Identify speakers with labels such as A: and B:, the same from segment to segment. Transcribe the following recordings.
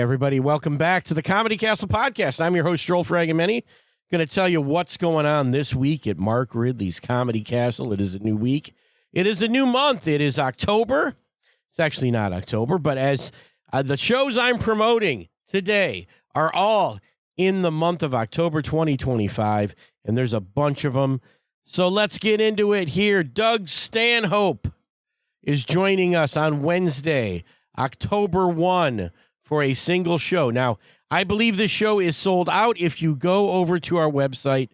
A: everybody. Welcome back to the Comedy Castle podcast. I'm your host, Joel Fragamini. Going to tell you what's going on this week at Mark Ridley's Comedy Castle. It is a new week. It is a new month. It is October. It's actually not October, but as the shows I'm promoting today are all in the month of October 2025, and there's a bunch of them. So let's get into it here. Doug Stanhope is joining us on Wednesday, October 1, for a single show. Now, I believe this show is sold out. If you go over to our website,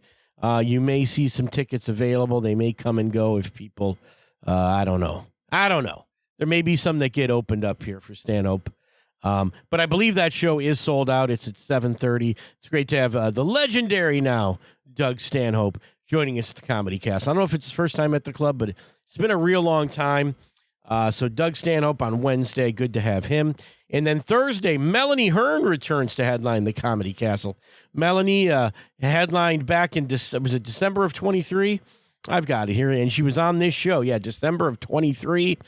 A: you may see some tickets available. They may come and go if people, I don't know. There may be some that get opened up here for Stanhope. But I believe that show is sold out. It's at 7:30. It's great to have the legendary now, Doug Stanhope, joining us at the Comedy Cast. I don't know if it's his first time at the club, but it's been a real long time. So Doug Stanhope on Wednesday, good to have him. And then Thursday, Melanie Hearn returns to headline the Comedy Castle. Melanie headlined back in, was it December of 23? I've got it here. And she was on this show, December of 23,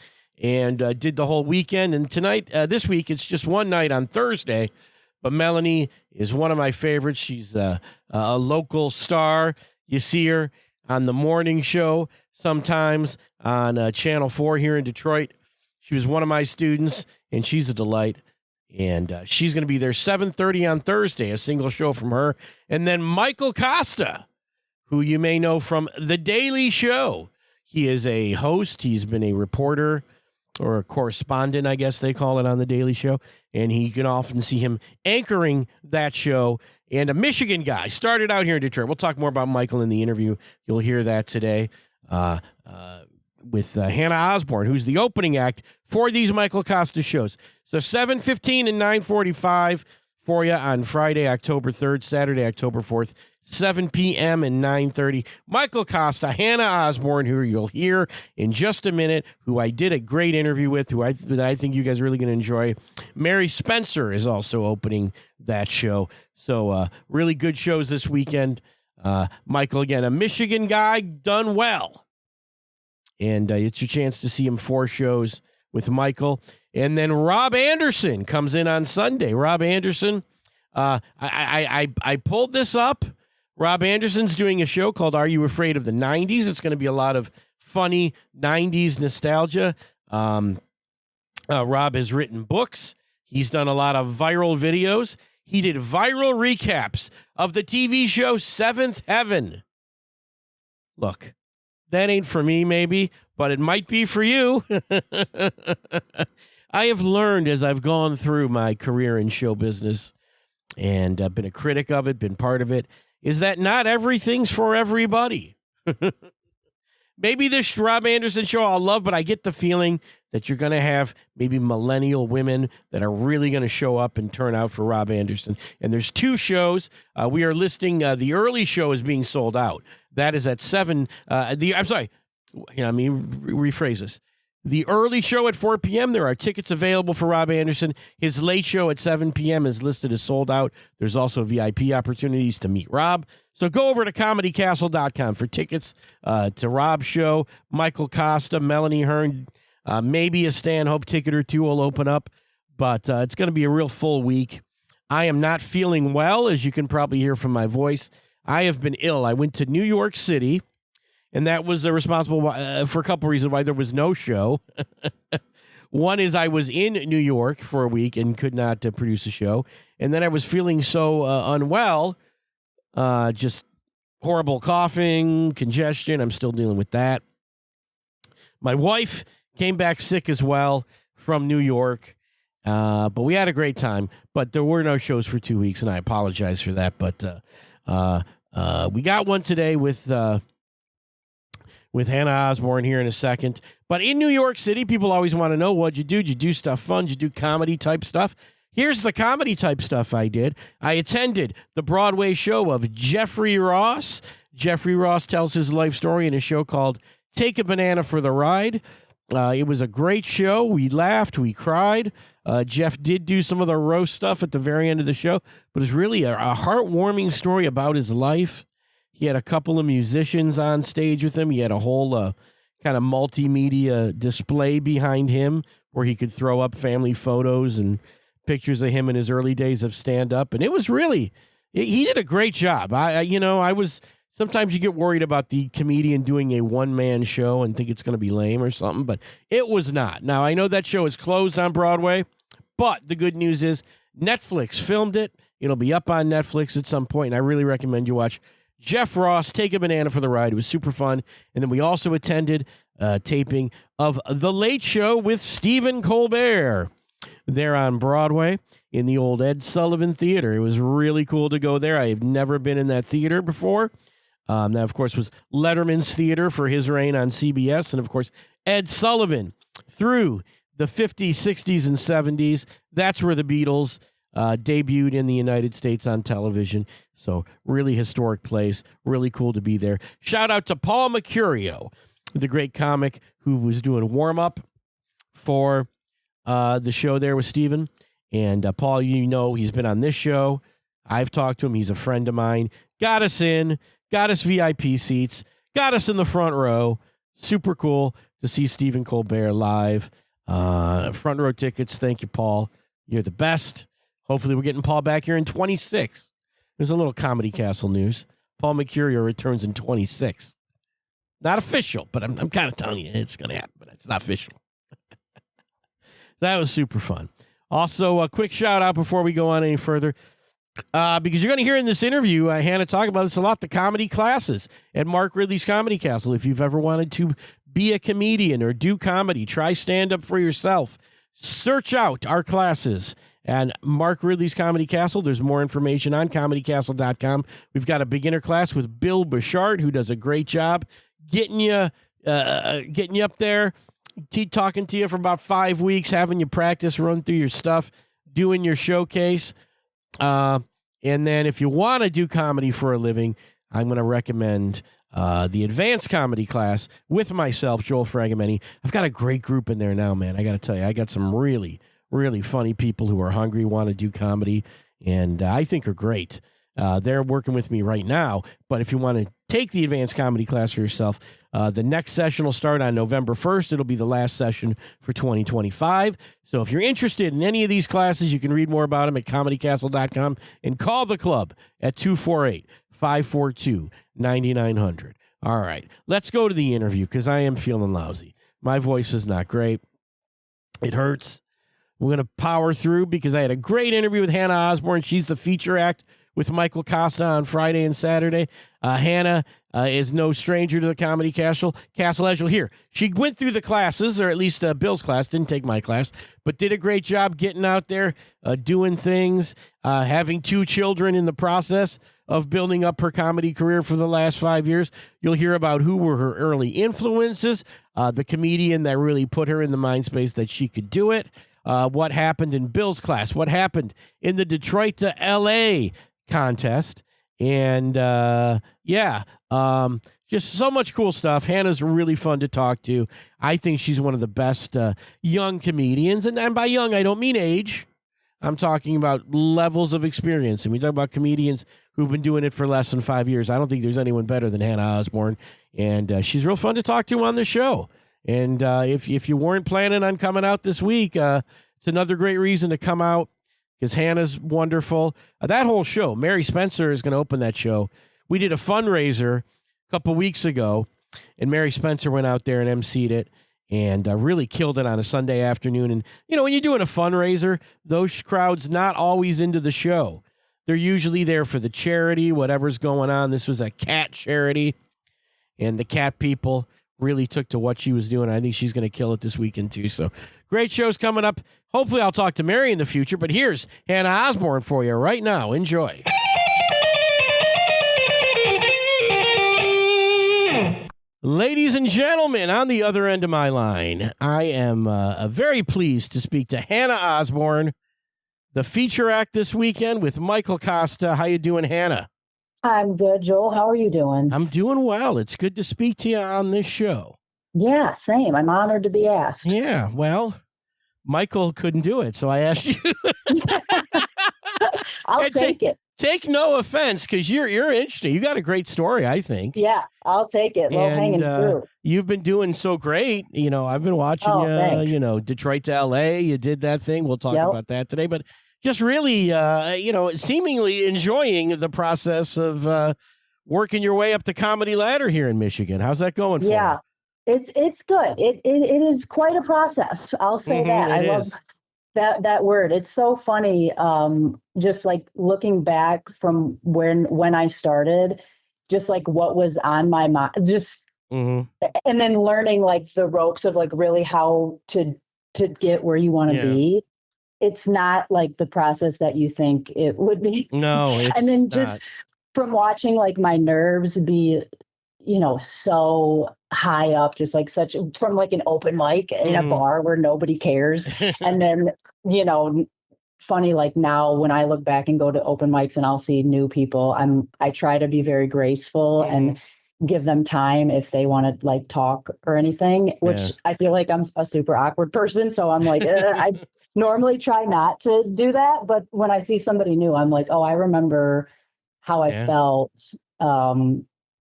A: and did the whole weekend. And tonight, this week, it's just one night on Thursday. But Melanie is one of my favorites. She's a local star. You see her on the morning show sometimes on Channel 4 here in Detroit. She was one of my students, and she's a delight. And she's going to be there 7:30 on Thursday, a single show from her. And then Michael Costa, who you may know from The Daily Show. He is a host. He's been a reporter or a correspondent, I guess they call it, on The Daily Show. And you can often see him anchoring that show. And a Michigan guy, started out here in Detroit. We'll talk more about Michael in the interview. You'll hear that today. With Hannah Osborne, who's the opening act for these Michael Costa shows. So 7:15 and 9:45 for you on Friday, October 3rd, Saturday, October 4th, 7 p.m. and 9:30. Michael Costa, Hannah Osborne, who you'll hear in just a minute, who I did a great interview with, who I think you guys are really going to enjoy. Mary Spencer is also opening that show. So really good shows this weekend. Michael, again, a Michigan guy, done well. And it's your chance to see him 4 shows with Michael. And then Rob Anderson comes in on Sunday. Rob Anderson, I pulled this up. Rob Anderson's doing a show called Are You Afraid of the 90s? It's going to be a lot of funny 90s nostalgia. Rob has written books. He's done a lot of viral videos. He did viral recaps of the TV show Seventh Heaven. Look, that ain't for me, maybe, but it might be for you. I have learned as I've gone through my career in show business, and I've been a critic of it, been part of it, is that not everything's for everybody. Maybe this Rob Anderson show I'll love, but I get the feeling that you're going to have maybe millennial women that are really going to show up and turn out for Rob Anderson. And there's 2 shows. We are listing the early show is being sold out. That is at 7. Rephrase this. The early show at 4 p.m., there are tickets available for Rob Anderson. His late show at 7 p.m. is listed as sold out. There's also VIP opportunities to meet Rob. So go over to comedycastle.com for tickets to Rob's show. Michael Costa, Melanie Hearn, maybe a Stanhope ticket or 2 will open up. But it's going to be a real full week. I am not feeling well, as you can probably hear from my voice. I have been ill. I went to New York City. And that was responsible for a couple reasons why there was no show. One is I was in New York for a week and could not produce a show. And then I was feeling so unwell, just horrible coughing, congestion. I'm still dealing with that. My wife came back sick as well from New York. But we had a great time. But there were no shows for 2 weeks, and I apologize for that. But we got one today with Hannah Osborne here in a second. But in New York City, people always want to know, what'd you do? Did you do stuff fun? Did you do comedy-type stuff? Here's the comedy-type stuff I did. I attended the Broadway show of Jeffrey Ross. Jeffrey Ross tells his life story in a show called Take a Banana for the Ride. It was a great show. We laughed. We cried. Jeff did do some of the roast stuff at the very end of the show, but it's really a heartwarming story about his life. He had a couple of musicians on stage with him. He had a whole kind of multimedia display behind him where he could throw up family photos and pictures of him in his early days of stand-up, and it was really, he did a great job. Sometimes you get worried about the comedian doing a one-man show and think it's going to be lame or something, but it was not. Now, I know that show is closed on Broadway, but the good news is Netflix filmed it. It'll be up on Netflix at some point, and I really recommend you watch Jeff Ross Take a Banana for the Ride. It was super fun. And then we also attended taping of The Late Show with Stephen Colbert there on Broadway in the old Ed Sullivan Theater. It was really cool to go there. I have never been in that theater before. That, of course, was Letterman's theater for his reign on CBS. And, of course, Ed Sullivan through the 50s, 60s, and 70s. That's where the Beatles debuted in the United States on television. So really historic place. Really cool to be there. Shout out to Paul Mercurio, the great comic who was doing warm-up for the show there with Stephen. And Paul, he's been on this show. I've talked to him. He's a friend of mine. Got us in. Got us VIP seats. Got us in the front row. Super cool to see Stephen Colbert live. Front row tickets. Thank you, Paul. You're the best. Hopefully we're getting Paul back here in 26. There's a little Comedy Castle news. Paul Mercurio returns in 26. Not official, but I'm kind of telling you it's going to happen, but it's not official. That was super fun. Also, a quick shout out before we go on any further, because you're going to hear in this interview, Hannah talk about this a lot, the comedy classes at Mark Ridley's Comedy Castle. If you've ever wanted to be a comedian or do comedy, try stand-up for yourself, search out our classes and Mark Ridley's Comedy Castle. There's more information on comedycastle.com. We've got a beginner class with Bill Bouchard, who does a great job getting you up there, talking to you for about 5 weeks, having you practice, run through your stuff, doing your showcase. And then if you want to do comedy for a living, I'm going to recommend the advanced comedy class with myself, Joel Fragomeni. I've got a great group in there now, man. I got to tell you, I got some really, really funny people who are hungry, want to do comedy, and I think are great. They're working with me right now, but if you want to take the advanced comedy class for yourself, the next session will start on November 1st. It'll be the last session for 2025. So if you're interested in any of these classes, you can read more about them at comedycastle.com and call the club at 248-542-9900. All right, let's go to the interview because I am feeling lousy. My voice is not great. It hurts. We're going to power through because I had a great interview with Hannah Osborne. She's the feature act with Michael Costa on Friday and Saturday. Hannah is no stranger to the Comedy Castle, as you'll hear. She went through the classes, or at least Bill's class, didn't take my class, but did a great job getting out there, doing things, having 2 children in the process of building up her comedy career for the last 5 years. You'll hear about who were her early influences, the comedian that really put her in the mind space that she could do it, what happened in Bill's class, what happened in the Detroit to L.A. contest, and just so much cool stuff. Hannah's really fun to talk to. I think she's one of the best young comedians, and by young I don't mean age. I'm talking about levels of experience, and we talk about comedians who've been doing it for less than 5 years. I don't think there's anyone better than Hannah Osborne, and she's real fun to talk to on the show. And if you weren't planning on coming out this week, it's another great reason to come out, because Hannah's wonderful. That whole show, Mary Spencer is going to open that show. We did a fundraiser a couple weeks ago, and Mary Spencer went out there and emceed it and really killed it on a Sunday afternoon. And, when you're doing a fundraiser, those crowds not always into the show. They're usually there for the charity, whatever's going on. This was a cat charity, and the cat people really took to what she was doing. I think she's going to kill it this weekend, too. So great shows coming up. Hopefully I'll talk to Mary in the future, but here's Hannah Osborne for you right now. Enjoy. Ladies and gentlemen, on the other end of my line, I am very pleased to speak to Hannah Osborne, the feature act this weekend with Michael Costa. How you doing, Hannah?
B: I'm good, Joel. How are you doing?
A: I'm doing well. It's good to speak to you on this show.
B: Yeah, same. I'm honored to be asked.
A: Yeah, well, Michael couldn't do it, so I asked you.
B: I'll take it.
A: take no offense because you're interesting. You got a great story, I think.
B: Yeah, I'll take it. Low hanging fruit.
A: You've been doing so great. I've been watching you,
B: Thanks.
A: Detroit to LA. You did that thing. We'll talk about that today. But just really, seemingly enjoying the process of working your way up the comedy ladder here in Michigan. How's that going for you?
B: Yeah, it's good. It is quite a process. I'll say that. I love that word. It's so funny. Just like looking back from when I started, just like what was on my mind, and then learning like the ropes of like really how to get where you want to be. It's not like the process that you think it would be.
A: No, it's
B: and then
A: not.
B: just from watching like my nerves be, so high up, just like from like an open mic in a bar where nobody cares. And then, funny, like now when I look back and go to open mics and I'll see new people, I try to be very graceful and give them time if they want to like talk or anything, which I feel like I'm a super awkward person. So I'm like, I normally try not to do that. But when I see somebody new, I'm like, oh, I remember how I felt,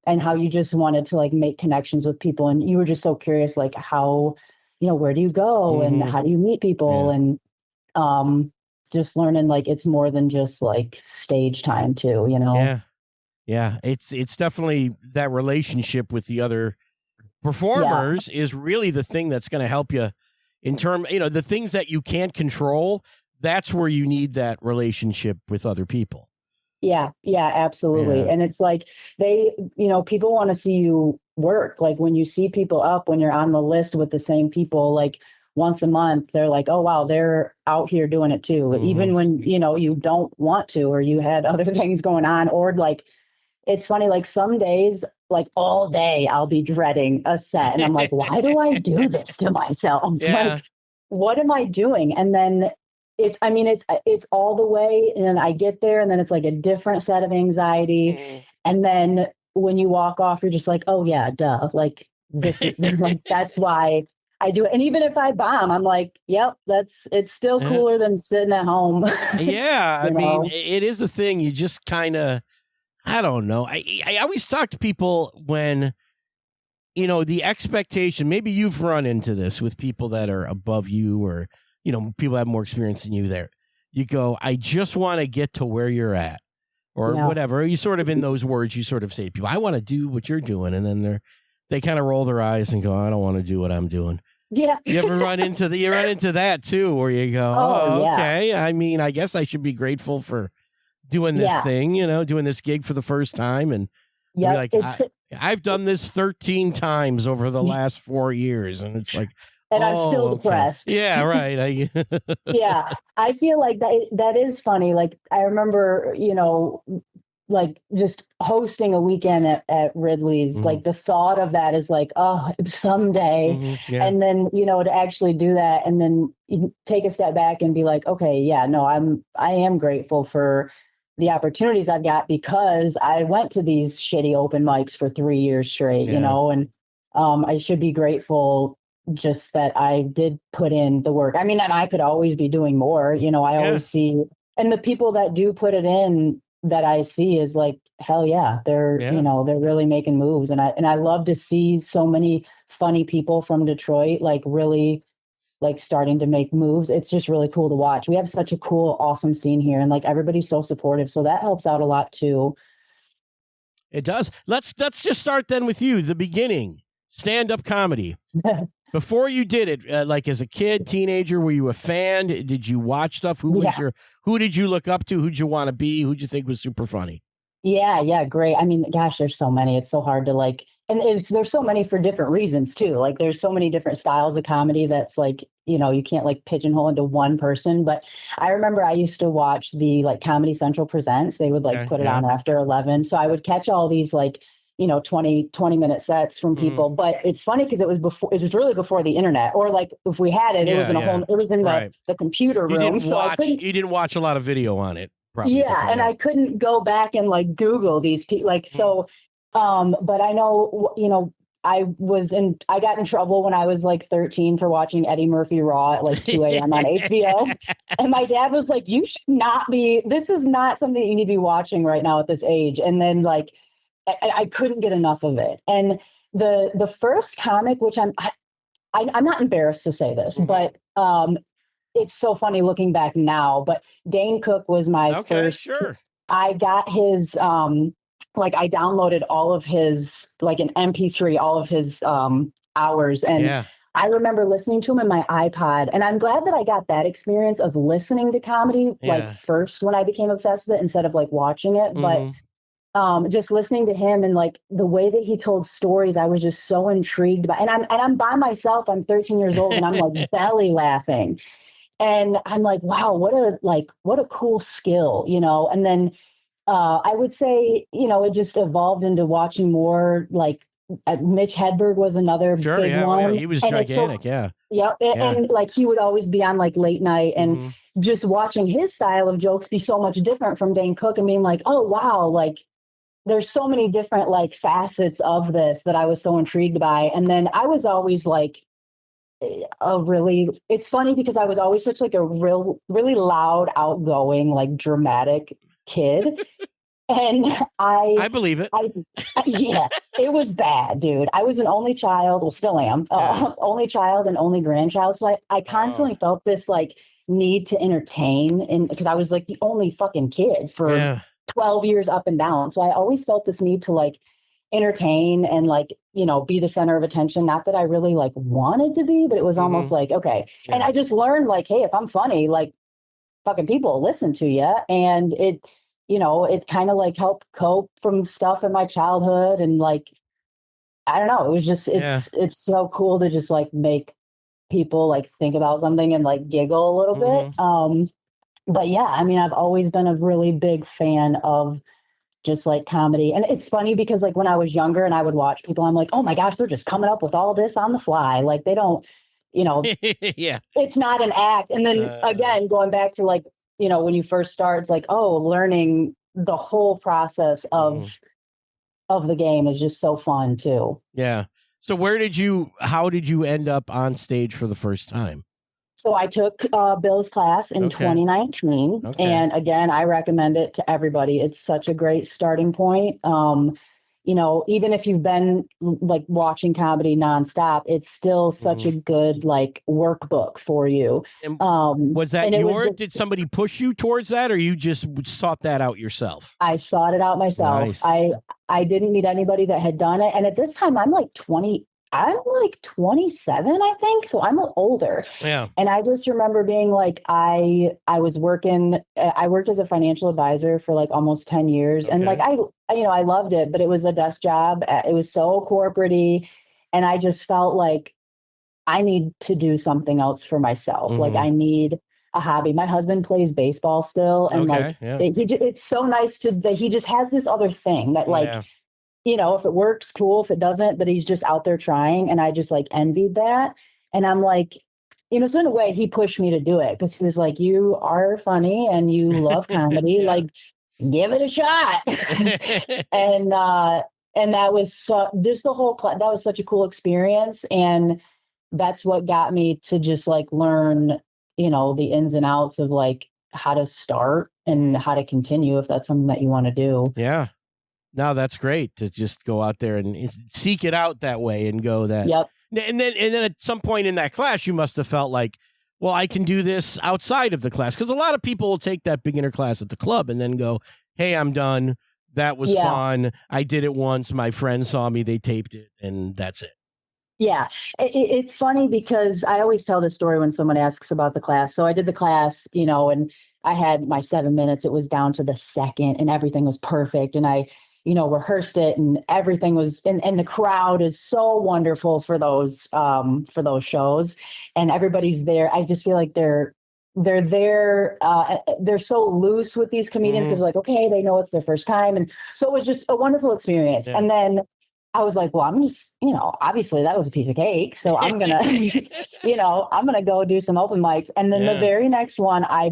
B: and how you just wanted to like make connections with people. And you were just so curious, like how, where do you go and how do you meet people? And just learning like it's more than just like stage time too,
A: Yeah. It's definitely that relationship with the other performers is really the thing that's going to help you in term, the things that you can't control. That's where you need that relationship with other people.
B: Yeah, absolutely. And it's like people want to see you work. Like when you see people up, when you're on the list with the same people, like once a month, they're like, oh, wow, they're out here doing it too. Even when, you don't want to, or you had other things going on, or like, it's funny, like some days, like all day I'll be dreading a set and I'm like, why do I do this to myself? Like, what am I doing? And then it's all the way, and I get there and then it's like a different set of anxiety. And then when you walk off, you're just like, oh yeah, duh. Like this is like, that's why I do it. And even if I bomb, I'm like, yep, it's still cooler than sitting at home.
A: I mean, it is a thing. You just kind of, I don't know. I always talk to people when, the expectation, maybe you've run into this with people that are above you or, people have more experience than you there. You go, I just want to get to where you're at or whatever. You sort of, in those words, you sort of say to people, I want to do what you're doing. And then they kind of roll their eyes and go, I don't want to do what I'm doing.
B: Yeah.
A: You ever run into that too, where you go, okay. I mean, I guess I should be grateful for doing this thing, doing this gig for the first time. And be like, I've done this 13 times over the last 4 years. And it's like,
B: and I'm still depressed.
A: Yeah, right.
B: Yeah, I feel like that is funny. Like I remember, like just hosting a weekend at Ridley's, like the thought of that is like, oh, someday. And then, to actually do that and then you take a step back and be like, okay, yeah, no, I am grateful for the opportunities I've got because I went to these shitty open mics for 3 years straight, and I should be grateful just that I did put in the work. I mean, and I could always be doing more, I always see, and the people that do put it in that I see is like, hell yeah, they're, they're really making moves. And I love to see so many funny people from Detroit, like really like starting to make moves. It's just really cool to watch. We have such a cool, awesome scene here and like everybody's so supportive. So that helps out a lot too.
A: It does. Let's just start then with you, the beginning, stand-up comedy. Before you did it, like as a kid, teenager, were you a fan? Did you watch stuff? Who did you look up to? Who'd you want to be? Who'd you think was super funny?
B: Yeah, great. I mean, gosh, there's so many. It's so hard to like, and there's so many for different reasons too. Like there's so many different styles of comedy that's like, you can't like pigeonhole into one person. But I remember I used to watch the like Comedy Central Presents. They would like put it on after 11. So I would catch all these like, 20-minute sets from people. But it's funny because it was really before the internet, or like if we had it, it was in it was in the computer room.
A: You didn't watch a lot of video on it. Probably.
B: Yeah. And I couldn't go back and like Google these people. Like, so, but I know, I got in trouble when I was like 13 for watching Eddie Murphy Raw at like 2 a.m. on HBO. And my dad was like, you should not be, this is not something that you need to be watching right now at this age. And then like, I couldn't get enough of it. And the first comic, which I'm not embarrassed to say this, but it's so funny looking back now, but Dane Cook was my first.
A: Sure.
B: I got his, like I downloaded all of his, like an MP3, all of his hours. And I remember listening to him in my iPod. And I'm glad that I got that experience of listening to comedy, like first when I became obsessed with it instead of like watching it. But just listening to him and like the way that he told stories, I was just so intrigued by, and I'm by myself, I'm 13 years old and I'm like belly laughing. And I'm like, wow, what a cool skill, you know? And then I would say, you know, it just evolved into watching more like Mitch Hedberg was another big one.
A: Yeah, he was gigantic.
B: And like he would always be on like late night and just watching his style of jokes be so much different from Dane Cook and being like, oh, wow, like there's so many different like facets of this that I was so intrigued by. And then I was always like, it's funny because I was always such like a really loud, outgoing, like dramatic kid. And I
A: believe it.
B: Yeah, it was bad, dude. I was an only child. Well, still am. Only child and only grandchild. So I constantly felt this like need to entertain, and because I was like the only fucking kid for 12 years up and down. So I always felt this need to like entertain and like, you know, be the center of attention. Not that I really like wanted to be, but it was almost like, okay. And I just learned like, hey, if I'm funny, like fucking people listen to you. And it, you know, it kind of like helped cope from stuff in my childhood. And like, I don't know, it was just, it's so cool to just like make people like think about something and like giggle a little bit. But yeah, I mean, I've always been a really big fan of just like comedy. And it's funny because like when I was younger and I would watch people, I'm like, oh my gosh, they're just coming up with all this on the fly. Like they don't, you know, it's not an act. And then again, going back to like, you know, when you first start, it's like, oh, learning the whole process of the game is just so fun too.
A: Yeah. So how did you end up on stage for the first time?
B: So I took Bill's class in 2019. And again, I recommend it to everybody. It's such a great starting point. You know, even if you've been like watching comedy nonstop, it's still such a good like workbook for you.
A: And was that did somebody push you towards that, or you just sought that out yourself?
B: I sought it out myself. Nice. I didn't meet anybody that had done it. And at this time, I'm like 27, I think. So I'm older. Yeah. And I just remember being like, I was working, I worked as a financial advisor for like almost 10 years. And like, I loved it, but it was a desk job. It was so corporate-y. And I just felt like I need to do something else for myself. Like I need a hobby. My husband plays baseball still. And it's so nice that he just has this other thing that like, you know, if it works, cool. If it doesn't, but he's just out there trying. And I just like envied that. And I'm like, you know, so in a way he pushed me to do it because he was like, you are funny and you love comedy. Like, give it a shot. And that was that was such a cool experience. And that's what got me to just like learn, you know, the ins and outs of like how to start and how to continue if that's something that you want to do.
A: Yeah. No, that's great to just go out there and seek it out that way and go that.
B: Yep.
A: And then at some point in that class, you must have felt like, well, I can do this outside of the class. Because a lot of people will take that beginner class at the club and then go, hey, I'm done. That was fun. I did it once. My friend saw me. They taped it. And that's it.
B: Yeah. It's funny because I always tell this story when someone asks about the class. So I did the class, you know, and I had my 7 minutes. It was down to the second and everything was perfect. And I, you know, rehearsed it and everything was, and the crowd is so wonderful for those shows and everybody's there. I just feel like they're there. They're so loose with these comedians because like, okay, they know it's their first time. And so it was just a wonderful experience. Yeah. And then I was like, well, I'm just, you know, obviously that was a piece of cake. So I'm going to, you know, I'm going to go do some open mics. And then the very next one, I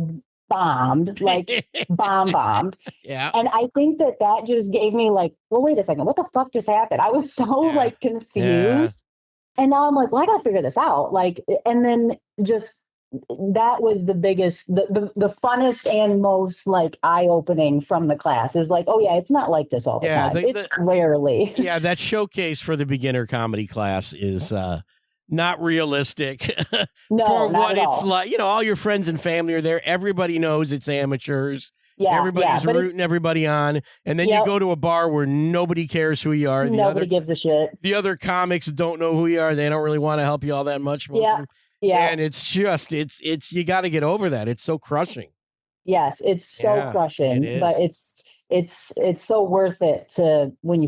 B: bombed, like bombed.
A: Yeah.
B: And I think that just gave me like, well, wait a second, what the fuck just happened? I was so like confused. And now I'm like, well, I got to figure this out. Like, and then just that was the biggest, the funnest and most like eye opening from the class is like, oh yeah, it's not like this all the time. It's rarely.
A: Yeah, that showcase for the beginner comedy class is not realistic
B: No,
A: for
B: not
A: what
B: at
A: it's
B: all.
A: like. You know, all your friends and family are there. Everybody knows it's amateurs.
B: Yeah,
A: everybody's rooting everybody on, and then you go to a bar where nobody cares who you are.
B: Nobody gives a shit.
A: The other comics don't know who you are. They don't really want to help you all that much.
B: Yeah.
A: And it's just it's you got to get over that. It's so crushing.
B: Yes, it's so crushing,
A: it is.
B: but it's so worth it to when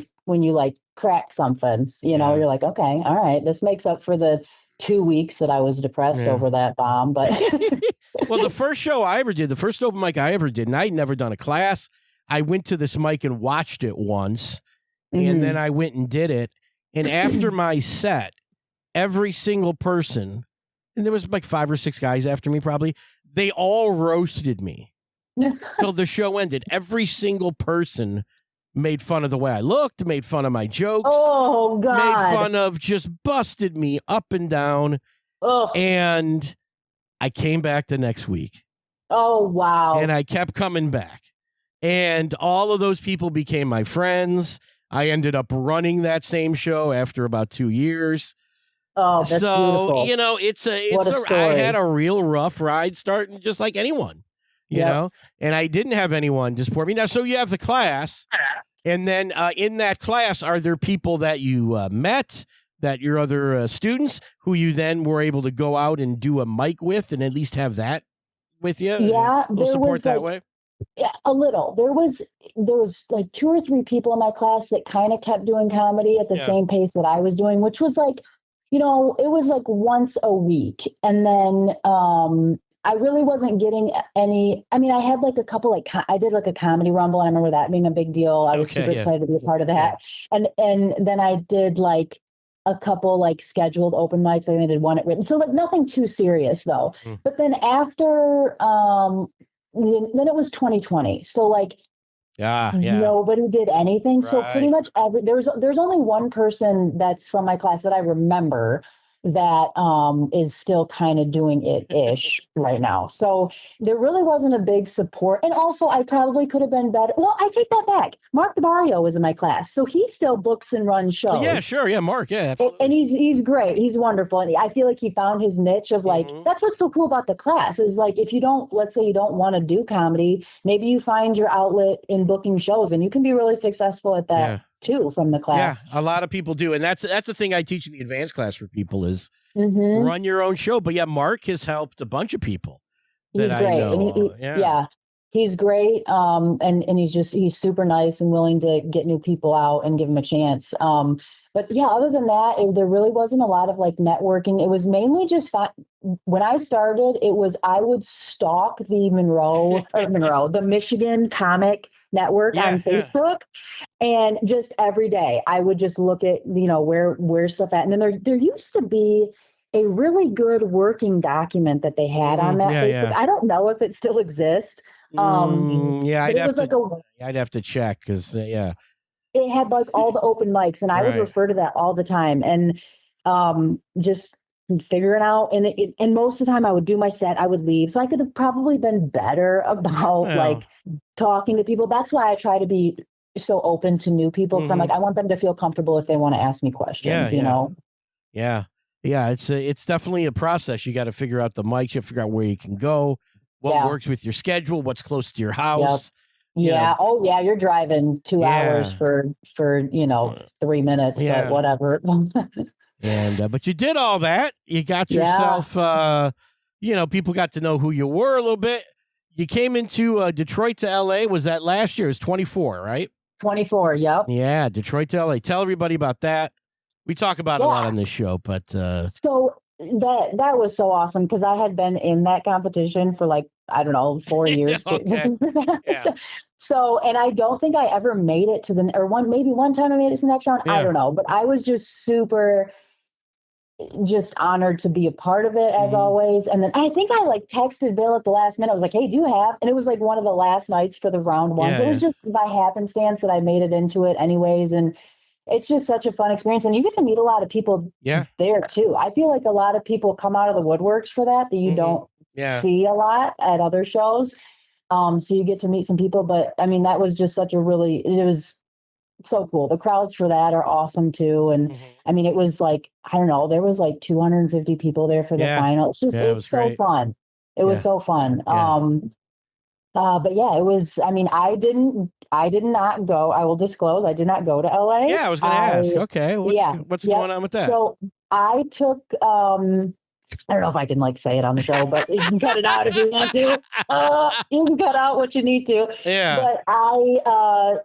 B: you like crack something, you know, you're like, okay, all right, this makes up for the 2 weeks that I was depressed over that bomb. But
A: well, the first show I ever did, the first open mic I ever did, and I'd never done a class. I went to this mic and watched it once, and then I went and did it. And after my set, every single person, and there was like 5 or 6 guys after me probably, they all roasted me till the show ended. Every single person made fun of the way I looked, made fun of my jokes.
B: Oh, God.
A: Made fun of, just busted me up and down.
B: Oh.
A: And I came back the next week.
B: Oh, wow.
A: And I kept coming back. And all of those people became my friends. I ended up running that same show after about 2 years.
B: Oh, that's beautiful.
A: You know, I had a real rough ride starting just like anyone, you know, and I didn't have anyone to support me. Now, so you have the class, and then in that class, are there people that you met, that your other students who you then were able to go out and do a mic with and at least have that with you?
B: Yeah.
A: There support that way?
B: Yeah, a little. There was like 2 or 3 people in my class that kind of kept doing comedy at the same pace that I was doing, which was like, you know, it was like once a week. And then I really wasn't getting any. I mean, I had like a couple, like I did like a comedy rumble, and I remember that being a big deal. I was super excited to be a part of that. And then I did like a couple like scheduled open mics. I think I did one at Written. So like nothing too serious though. But then after then it was 2020. So like nobody did anything. Right. So pretty much there's only one person that's from my class that I remember that is still kind of doing it-ish right now. So there really wasn't a big support. And also I probably could have been better. Well, I take that back. Mark DeBario was in my class. So he still books and runs shows.
A: Yeah, sure. Yeah, Mark. Yeah, absolutely.
B: And he's great. He's wonderful. And I feel like he found his niche of like, that's what's so cool about the class is like, if you don't, let's say you don't want to do comedy, maybe you find your outlet in booking shows and you can be really successful at that too from the class.
A: Yeah, a lot of people do. And that's the thing I teach in the advanced class for people is run your own show. But yeah, Mark has helped a bunch of people.
B: He's great. And he's great. And he's super nice and willing to get new people out and give them a chance. But yeah, other than that, there really wasn't a lot of like networking. It was mainly just when I started, I would stalk the the Michigan Comic Network on Facebook. And just every day I would just look at, you know, where stuff at. And then there used to be a really good working document that they had on that Facebook. I don't know if it still exists. I'd
A: have to check because
B: it had like all the open mics and I would refer to that all the time and just figuring out. And most of the time I would do my set, I would leave. So I could have probably been better about like talking to people. That's why I try to be so open to new people. Cause I'm like, I want them to feel comfortable if they want to ask me questions, you know?
A: Yeah. Yeah. It's definitely a process. You got to figure out the mics, you have to figure out where you can go, what works with your schedule, what's close to your house.
B: Yeah. Oh yeah. You're driving 2 hours for, 3 minutes, but whatever.
A: And, but you did all that. You got yourself, people got to know who you were a little bit. You came into Detroit to LA. Was that last year? It was 24, right?
B: 24. Yep.
A: Yeah. Detroit to LA. Tell everybody about that. We talk about it a lot on this show, but
B: so that was so awesome because I had been in that competition for like, I don't know, 4 years. So, and I don't think I ever made it to maybe one time I made it to the next round. I don't know, but I was just super just honored to be a part of it as always. And then I think I like texted Bill at the last minute. I was like, hey, do you have? And it was like one of the last nights for the round one. So it was just by happenstance that I made it into it anyways. And it's just such a fun experience. And you get to meet a lot of people there too. I feel like a lot of people come out of the woodworks for that you don't see a lot at other shows. So you get to meet some people. But I mean, that was just such a it was so cool. The crowds for that are awesome too. And I mean, it was like, I don't know, there was like 250 people there for the final. It's just, it's so fun. It was so fun. But yeah, it was, I mean, I did not go, I will disclose, I did not go to LA.
A: Yeah, I was going to ask. Okay. What's going on with that?
B: So I took, I don't know if I can like say it on the show, but you can cut it out if you want to. You can cut out what you need to.
A: Yeah.
B: But I,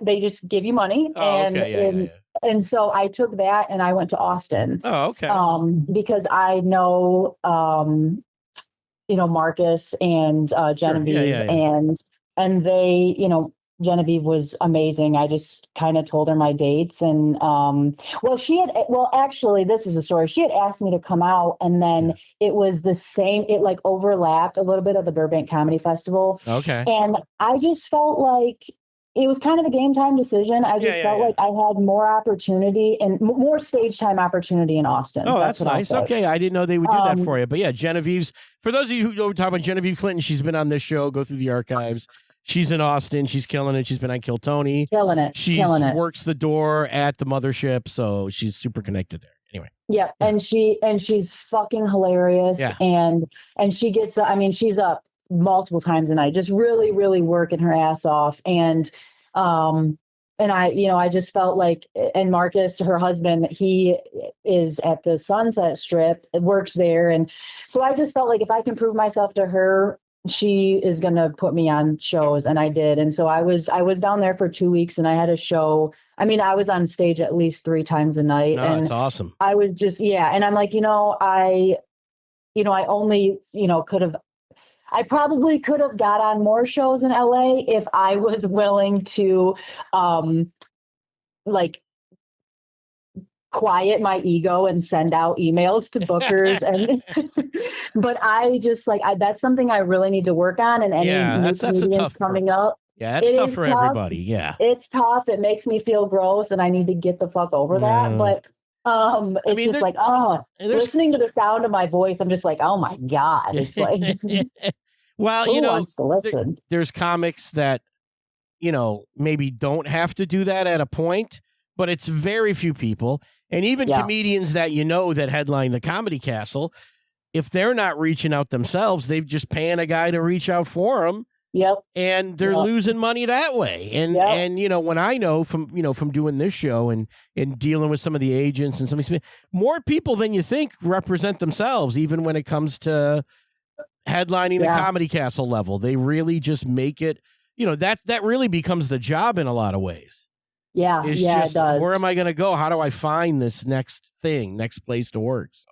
B: they just give you money, and so I took that and I went to Austin.
A: Oh, okay.
B: Because I know, Marcus and Genevieve, and they, Genevieve was amazing. I just kind of told her my dates and, actually this is a story. She had asked me to come out and then it was the same, it like overlapped a little bit of the Burbank Comedy Festival.
A: Okay.
B: And I just felt like it was kind of a game time decision. I just felt like I had more opportunity and more stage time opportunity in Austin.
A: Oh, that's nice. Okay. I didn't know they would do that for you, but yeah, Genevieve's, for those of you who don't talk about Genevieve Clinton, she's been on this show, go through the archives. She's in Austin. She's killing it. She's been on Kill Tony.
B: Killing it.
A: She works the door at the mothership, so she's super connected there. Anyway.
B: Yeah, and she's fucking hilarious. Yeah. And she gets, I mean, she's up multiple times a night, just really, really working her ass off. And I just felt like, and Marcus, her husband, he is at the Sunset Strip, works there. And so I just felt like if I can prove myself to her, she is going to put me on shows. And I did. And so I was down there for 2 weeks and I had a show. I mean, I was on stage at least 3 times a night. And
A: that's awesome.
B: I would just, and I'm like, I only, I probably could have got on more shows in LA if I was willing to, quiet my ego and send out emails to bookers. And but I just that's something I really need to work on. And any new comedians coming up.
A: Yeah, that's tough for everybody. Yeah,
B: it's tough. It makes me feel gross, and I need to get the fuck over that. But listening to the sound of my voice, I'm just like, oh my God. It's like,
A: well,
B: who wants to listen?
A: There's comics that maybe don't have to do that at a point, but it's very few people. And even comedians that that headline the Comedy Castle, if they're not reaching out themselves, they've just paying a guy to reach out for them.
B: Yep.
A: And they're losing money that way. And when I know from doing this show and dealing with some of the agents and some of these, more people than you think represent themselves, even when it comes to headlining the Comedy Castle level. They really just make it, that really becomes the job in a lot of ways.
B: Yeah, it does.
A: Where am I going to go? How do I find this next place to work? So.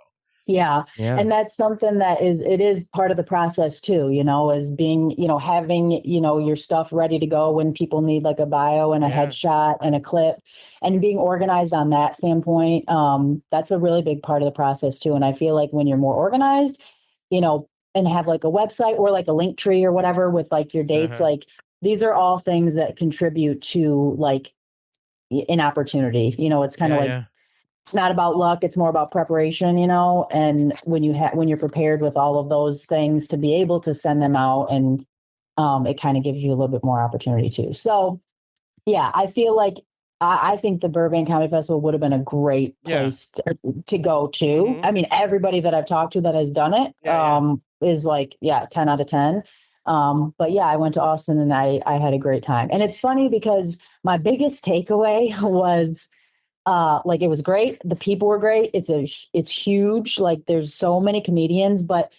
B: Yeah. And that's something that is part of the process too, is being, having, your stuff ready to go when people need like a bio and a headshot and a clip, and being organized on that standpoint. That's a really big part of the process too. And I feel like when you're more organized, and have like a website or like a link tree or whatever with like your dates, like these are all things that contribute to like an opportunity. It's kind of it's not about luck. It's more about preparation, and when you're prepared with all of those things to be able to send them out, and it kind of gives you a little bit more opportunity too. So yeah, I feel like I think the Burbank Comedy Festival would have been a great place to go to. Mm-hmm. I mean, everybody that I've talked to that has done it is like, 10 out of 10. But yeah, I went to Austin and I had a great time. And it's funny because my biggest takeaway was, it was great. The people were great. It's huge. Like there's so many comedians, but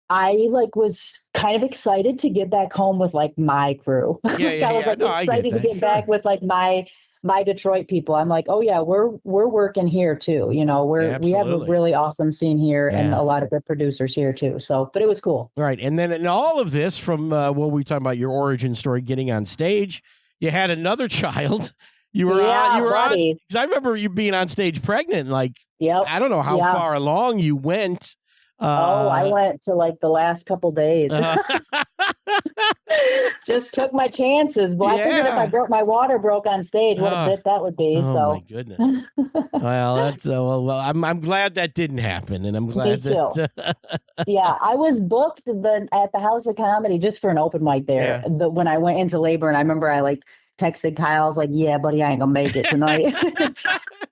B: I was kind of excited to get back home with like my crew. I was excited to get back with like my Detroit people. I'm like, oh yeah, we're working here too. We have a really awesome scene here and a lot of good producers here too. So, but it was cool.
A: Right. And then in all of this from what we talking about your origin story, getting on stage, you had another child. You were
B: Yeah,
A: on. You were on.
B: buddy.
A: Because I remember you being on stage pregnant. Like,
B: Yep.
A: I don't know how
B: Yeah.
A: far along you went.
B: I went to like the last couple days. Just took my chances. Well, I figured if I
A: Yeah.
B: my water broke on stage, what a bit that would be.
A: Oh
B: So
A: my goodness. Well, that's well. I'm glad that didn't happen, and I'm glad
B: Me too.
A: that.
B: Yeah, I was booked at the House of Comedy just for an open mic there.
A: Yeah.
B: When I went into labor, and I remember I like texted Kyle. I was like, "Yeah, buddy, I ain't gonna make it tonight.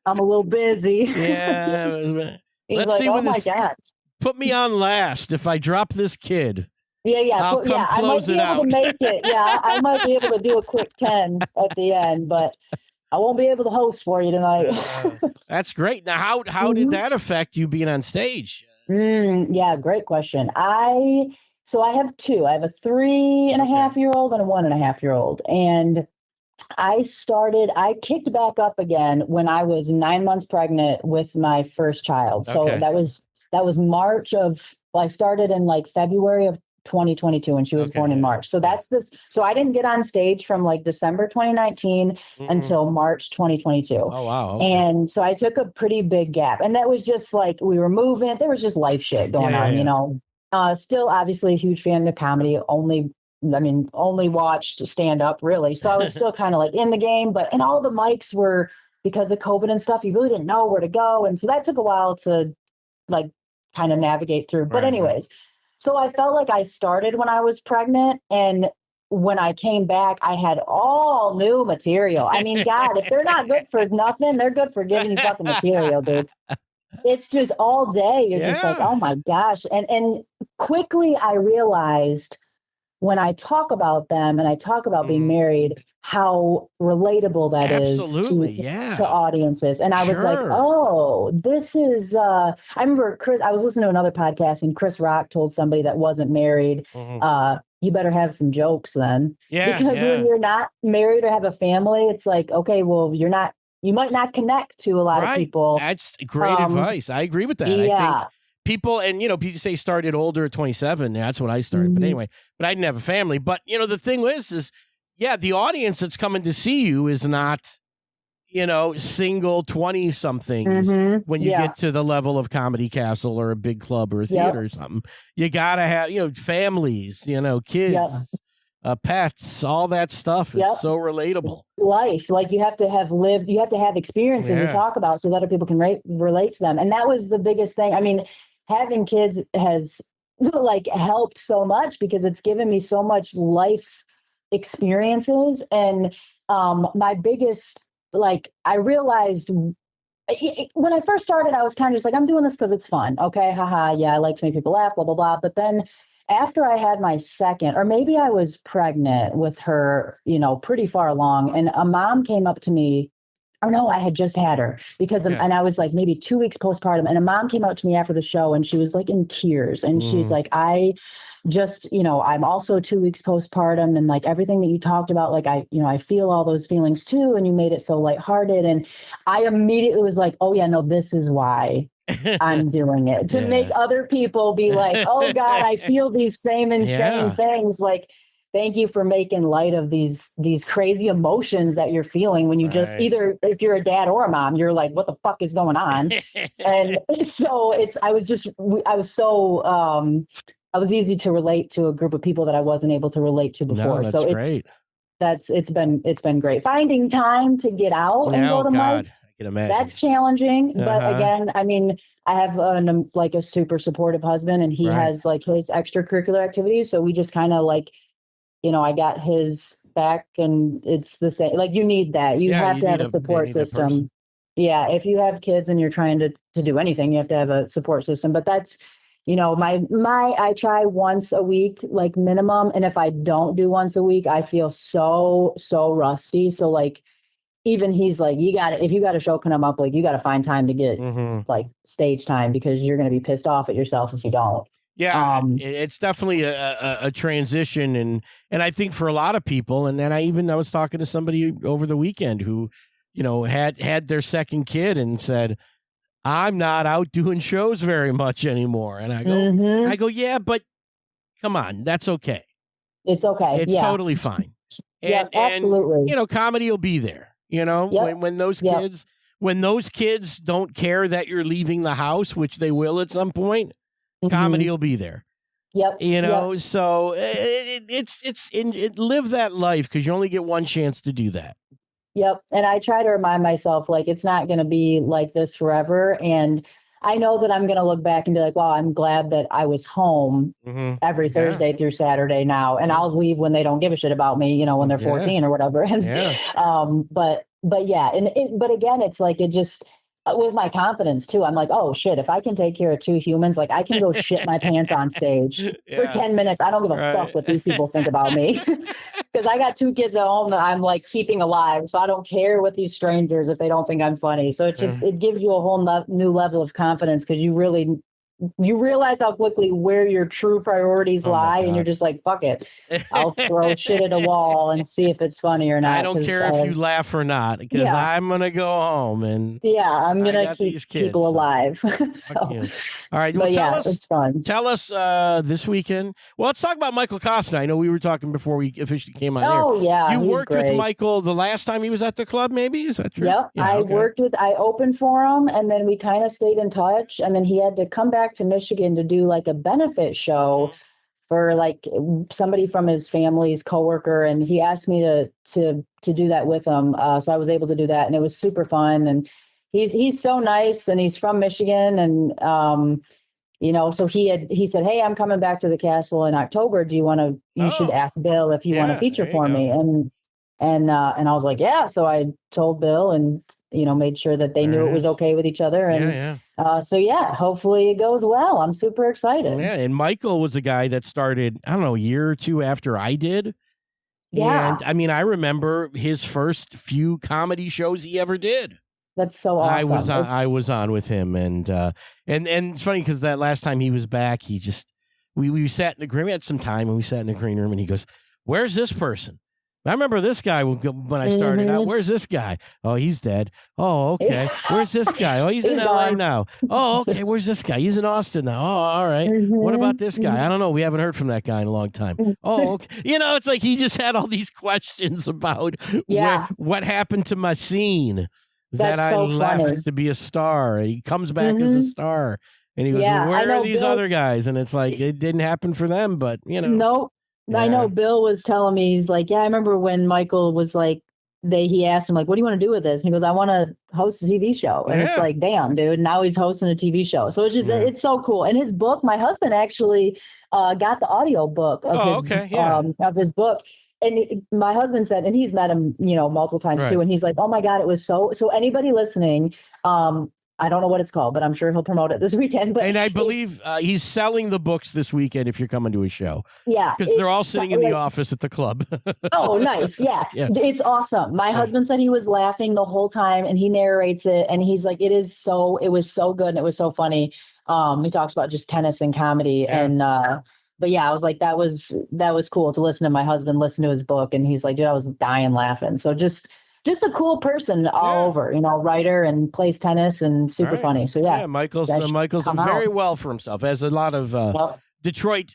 B: I'm a little busy."
A: Yeah.
B: He's
A: Let's
B: like,
A: see
B: "Oh
A: when
B: my
A: this.
B: god."
A: Put me on last if I drop this kid.
B: Yeah.
A: I'll come
B: I might
A: close
B: be
A: it
B: able
A: out.
B: to make it. Yeah, I might be able to do a quick 10 at the end, but I won't be able to host for you tonight.
A: That's great. Now, how did that affect you being on stage?
B: Yeah, great question. So I have two. I have a 3.5-year-old and a 1.5-year-old. And I kicked back up again when I was 9 months pregnant with my first child. So
A: Okay.
B: that was March I started in like February of 2022 and she was born in March. So so I didn't get on stage from like December 2019 until March 2022.
A: Oh, wow. Okay.
B: And so I took a pretty big gap, and that was just like, we were moving. There was just life shit going on, you know. Still obviously a huge fan of comedy, only watched stand up really. So I was still kind of like in the game, and all the mics were, because of COVID and stuff, you really didn't know where to go. And so that took a while to like kind of navigate through. But anyways, so I felt like I started when I was pregnant, and when I came back, I had all new material. I mean, God, if they're not good for nothing, they're good for giving you fucking material, dude. It's just all day. You're just like, oh my gosh. And quickly I realized, when I talk about them and I talk about being married, how relatable that is to audiences. And I was like, oh, this is, I remember I was listening to another podcast, and Chris Rock told somebody that wasn't married, you better have some jokes then. Because when you're not married or have a family, it's like, okay, well, you might not connect to a lot of people.
A: That's great advice. I agree with that.
B: Yeah.
A: I think people, and people say started older at 27. That's when I started. But anyway, but I didn't have a family. But the thing is the audience that's coming to see you is not, single 20 somethings when you get to the level of Comedy Castle or a big club or a theater or something. You gotta have, families, kids, pets, all that stuff. It's so relatable.
B: Life, like you have to have experiences to talk about so that other people can relate to them. And that was the biggest thing. I mean, having kids has like helped so much, because it's given me so much life experiences. And my biggest, I realized when I first started, I was kind of just like, I'm doing this because it's fun. Okay. Haha. Yeah. I like to make people laugh, blah, blah, blah. But then after I had my second, or maybe I was pregnant with her, pretty far along, and a mom came up to me. Or no, I had just had her, and I was like maybe 2 weeks postpartum, and a mom came up to me after the show, and she was like in tears, and she's like, I just, I'm also 2 weeks postpartum, and like everything that you talked about, like I feel all those feelings too, and you made it so lighthearted. And I immediately was like, oh yeah, no, this is why I'm doing it, to make other people be like, oh God, I feel these same insane things. Like, thank you for making light of these crazy emotions that you're feeling when you just either, if you're a dad or a mom, you're like, what the fuck is going on? And so I was easy to relate to a group of people that I wasn't able to relate to before.
A: No,
B: so
A: great.
B: It's been great. Finding time to get out and go to mics,
A: I can imagine.
B: that's challenging. But again, I mean, I have a super supportive husband, and he has like his extracurricular activities. So we just kind of like, I got his back, and it's the same. Like, you need that. You have to have a support system. Yeah. If you have kids and you're trying to do anything, you have to have a support system. But that's, I try once a week, like minimum. And if I don't do once a week, I feel so rusty. So like, even he's like, if you got a show coming up, like you got to find time to get like stage time, because you're going to be pissed off at yourself if you don't.
A: Yeah, it's definitely a transition, and I think for a lot of people, and then I was talking to somebody over the weekend who, had their second kid and said, I'm not out doing shows very much anymore. And I go, yeah, but come on, that's okay.
B: It's okay.
A: It's totally fine.
B: Yeah, absolutely.
A: And, comedy will be there. You know,
B: Yep.
A: when those
B: Yep.
A: kids, when those kids don't care that you're leaving the house, which they will at some point, comedy will be there.
B: Yep.
A: You know,
B: Yep.
A: so live that life because you only get one chance to do that.
B: Yep. And I try to remind myself, like, it's not going to be like this forever. And I know that I'm going to look back and be like, wow, I'm glad that I was home every Thursday through Saturday now. And I'll leave when they don't give a shit about me, you know, when they're 14 or whatever. And, but yeah. But again, it's like, it just, with my confidence too, I'm like, oh shit, if I can take care of two humans, like I can go shit my pants on stage for 10 minutes. I don't give a fuck what these people think about me. Because I got two kids at home that I'm like keeping alive. So I don't care what these strangers if they don't think I'm funny. So it just, it gives you a whole new level of confidence because you realize how quickly where your true priorities lie. And you're just like, fuck it. I'll throw shit at a wall and see if it's funny or not.
A: I don't care if you laugh or not because I'm going to go home and
B: I'm going to keep people alive. So,
A: all right. Well,
B: but it's fun.
A: Tell us this weekend. Well, let's talk about Michael Costner. I know we were talking before we officially came on air.
B: Oh, yeah.
A: You worked with Michael the last time he was at the club, maybe? Is that true?
B: Yep. I opened for him and then we kind of stayed in touch. And then he had to come back to Michigan to do like a benefit show for like somebody from his family's coworker. And he asked me to do that with him. So I was able to do that and it was super fun. And he's so nice and he's from Michigan. And, you know, so he said, hey, I'm coming back to the castle in October. Do you should ask Bill if you want to feature for me. And I was like, yeah. So I told Bill and, you know, made sure that they knew it was okay with each other. And hopefully it goes well. I'm super excited.
A: Yeah. And Michael was a guy that started, I don't know, a year or two after I did.
B: Yeah.
A: And I mean, I remember his first few comedy shows he ever did.
B: That's so awesome.
A: I was on with him. And it's funny because that last time he was back, we sat in the green, we had some time and we sat in the green room and he goes, where's this person? I remember this guy when I started out. Where's this guy? Oh, he's dead. Oh, okay. Where's this guy? Oh, he's in LA now. Oh, okay. Where's this guy? He's in Austin now. Oh, all right. What about this guy? I don't know. We haven't heard from that guy in a long time. Oh, okay. You know, it's like he just had all these questions about what happened to my scene that I left to be a star. And he comes back as a star. And he goes, where are these other guys? And it's like, it didn't happen for them, but, you know.
B: Nope. Yeah. I know Bill was telling me, he's like, I remember when Michael was like, he asked him, like, what do you want to do with this? And he goes, I want to host a TV show. And it's like, damn, dude, now he's hosting a TV show. So it's just, it's so cool. And his book, my husband actually got the audio book of his book. And my husband said, and he's met him, you know, multiple times too. And he's like, oh my God, it was so anybody listening, I don't know what it's called, but I'm sure he'll promote it this weekend. But
A: I believe he's selling the books this weekend if you're coming to his show.
B: Yeah.
A: Because they're all sitting in the office at the club.
B: Oh, nice. Yeah. It's awesome. My husband said he was laughing the whole time and he narrates it. And he's like, it was so good. And it was so funny. He talks about just tennis and comedy. Yeah. And, but yeah, I was like, that was cool to listen to my husband listen to his book. And he's like, dude, I was dying laughing. So just a cool person all over, you know, writer and plays tennis and super funny. So
A: Michael's done very well for himself. As a lot of Detroit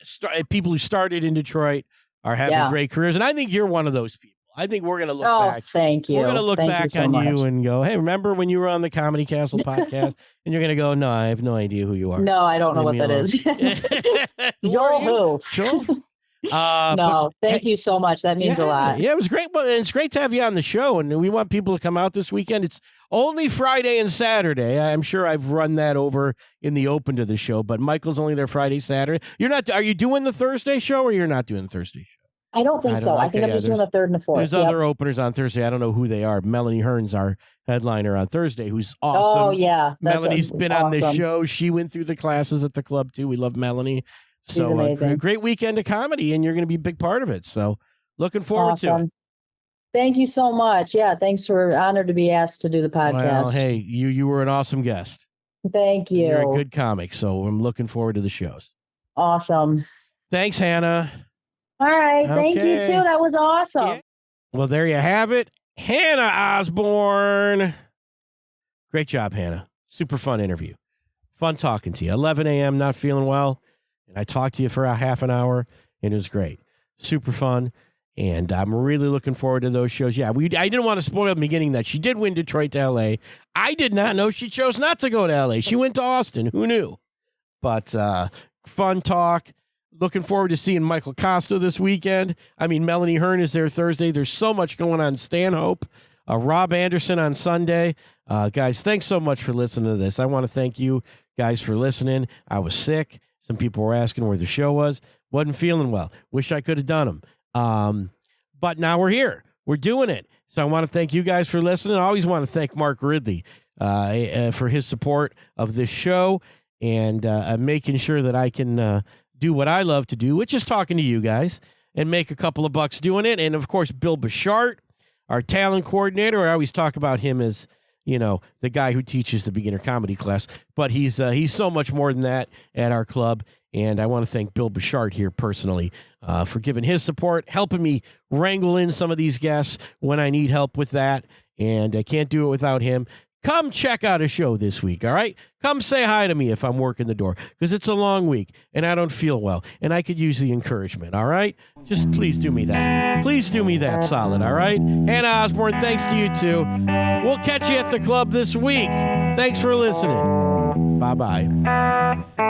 A: people who started in Detroit are having great careers, and I think you're one of those people. I think we're going to look back.
B: Thank you.
A: We're going to look back on you and go, hey, remember when you were on the Comedy Castle podcast? And you're going to go, no, I have no idea who you are.
B: No, I don't know what that is. Joel who?
A: Joel?
B: Thank you so much. That means a lot.
A: Yeah, it was great. And it's great to have you on the show. And we want people to come out this weekend. It's only Friday and Saturday. I'm sure I've run that over in the open to the show, but Michael's only there Friday, Saturday. Are you doing the Thursday show or you're not doing the Thursday show?
B: I don't think so. I think I'm just doing the third and the fourth.
A: There's other openers on Thursday. I don't know who they are. Melanie Hearn's our headliner on Thursday, who's awesome.
B: Oh, yeah.
A: Melonie's been on this show. She went through the classes at the club, too. We love Melanie.
B: She's amazing.
A: A great weekend of comedy, and you're going to be a big part of it. So looking forward to it.
B: Thank you so much. Yeah, thanks for honored to be asked to do the podcast.
A: Well, hey, you were an awesome guest.
B: Thank you.
A: You're a good comic, so I'm looking forward to the shows.
B: Awesome.
A: Thanks, Hannah.
B: All right. Thank you, too. That was awesome. Yeah.
A: Well, there you have it. Hannah Osborne. Great job, Hannah. Super fun interview. Fun talking to you. 11 a.m., not feeling well. And I talked to you for a half an hour, and it was great. Super fun. And I'm really looking forward to those shows. Yeah, I didn't want to spoil the beginning that she did win Detroit to L.A. I did not know she chose not to go to L.A. She went to Austin. Who knew? But fun talk. Looking forward to seeing Michael Costa this weekend. I mean, Melanie Hearn is there Thursday. There's so much going on. Stanhope, Rob Anderson on Sunday. Guys, thanks so much for listening to this. I want to thank you guys for listening. I was sick. Some people were asking where the show was. Wasn't feeling well. Wish I could have done them. But now we're here. We're doing it. So I want to thank you guys for listening. I always want to thank Mark Ridley for his support of this show and making sure that I can do what I love to do, which is talking to you guys and make a couple of bucks doing it. And, of course, Bill Bouchard, our talent coordinator. I always talk about him as, the guy who teaches the beginner comedy class. But he's so much more than that at our club. And I want to thank Bill Bouchard here personally for giving his support, helping me wrangle in some of these guests when I need help with that. And I can't do it without him. Come check out a show this week, all right? Come say hi to me if I'm working the door, because it's a long week and I don't feel well and I could use the encouragement, all right? Just please do me that. Please do me that solid, all right? Hannah Osborne, thanks to you too. We'll catch you at the club this week. Thanks for listening. Bye-bye.